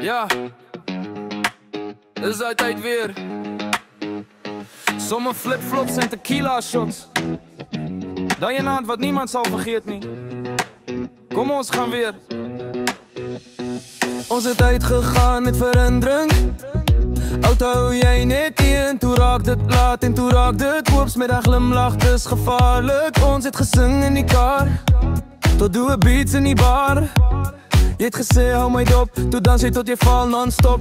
Ja, is altijd weer. Sommige flipflops en tequila shots. Dan je naad wat niemand zal vergeet niet. Kom ons gaan weer. Onze tijd gegaan met verandering. Auto jij net in, toen raakt het laat en toen raakt het woeps. Met een glimlach, dus gevaarlijk. Ons het gezing in die kar. Tot doe beats in die bar. Je het gezegd, hou mij dop. Doe dans je tot je val non-stop.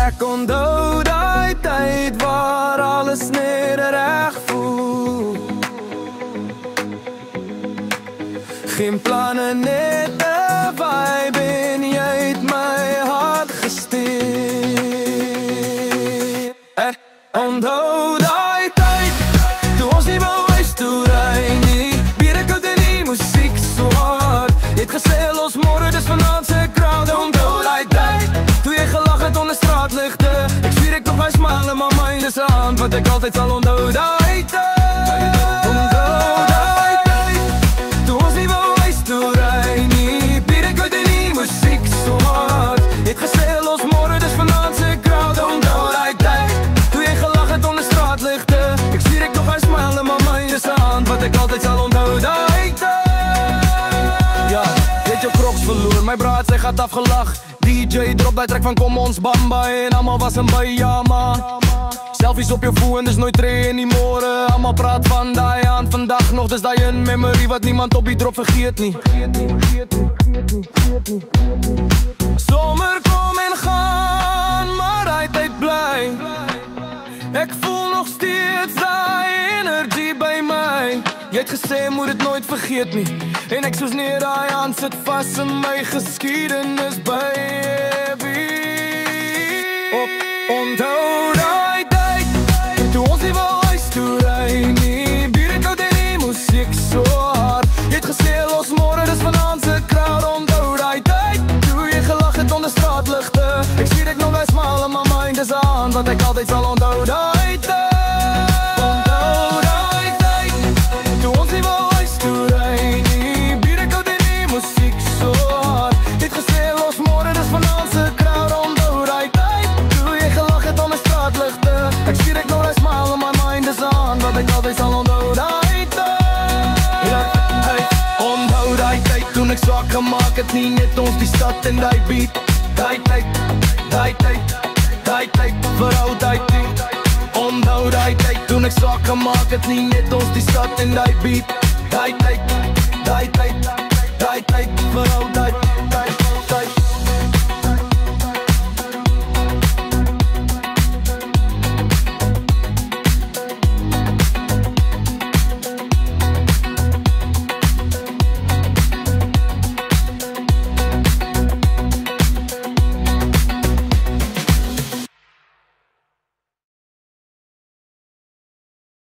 Ik onthou die tijd waar alles nederig voelt. Geen plannen, net de vibe en jij het mij hard gesteerd. Onthou die tijd, toen ons niet bewijs toe rijden. Bieren koud en die muziek zo hard. Je het gezegd, los morgen, dus vanavond ze crowd. Onthou die tijd, toen je gelachen onder straatlichten. Ik zwier ik toch bij smalen, maar mijn is aan. Wat ik altijd zal onthouden die tijd. Onthou die tijd, toen ons niet bewijs toe rijden. Bieren koud en die muziek zo hard. Je het gezegd, los morgen, dus vanavond ze crowd. Onthou die tijd, toen je gelachen onder straatlichten. Ik zwier ik toch bij smalen, maar mijn is aan. Wat ik altijd zal onthouden die tijd. Ja, weet je Crocs verloor, mijn braad zij gaat afgelach. DJ drop die track van kom ons bamba en allemaal was een bayama. Selfies op je voet en dus nooit train niet more. Allemaal praat van die aan vandaag nog, dus dat je een memory wat niemand op die drop vergeet niet. Zomer kom en gaan, maar hij tijd blij. Ik voel nog steeds die energy bij mij. Je hebt gezegd, moet het nooit vergeet niet. En ik zoals neer die aan zit vast in mijn geschiedenis, baby. Onthou die tijd, toen ons niet wel huis toe rijden. Bieren koud en die muziek zo hard. Je hebt gezegd, los morgen, dus vanavond ze crowd. Onthou die tijd, toen je gelachen onder straatlichten. Ik zie ik nog bij smalen, maar mijn is aan. Wat ik altijd zal onthouden die tijd. Onthou die tijd, toen ons niet wel huis toe rijden. Bieren koud en die muziek zo hard. Je hebt gezegd, los morgen, dus vanavond ze crowd. Onthou die tijd, toen je gelachen onder straatlichten. Ik zie ik nog bij smalen, maar mijn is aan. Wat ik altijd zal onthouden die tijd. Onthou die tijd, toen ik zwak gemaakt het niet net ons die stad en die beat. Die tijd, die tijd, die tijd, vooral die tijd. Onthou die tijd, toen ik zwak gemaakt het niet net ons die stad en die beat. Die tijd, die tijd, die tijd, vooral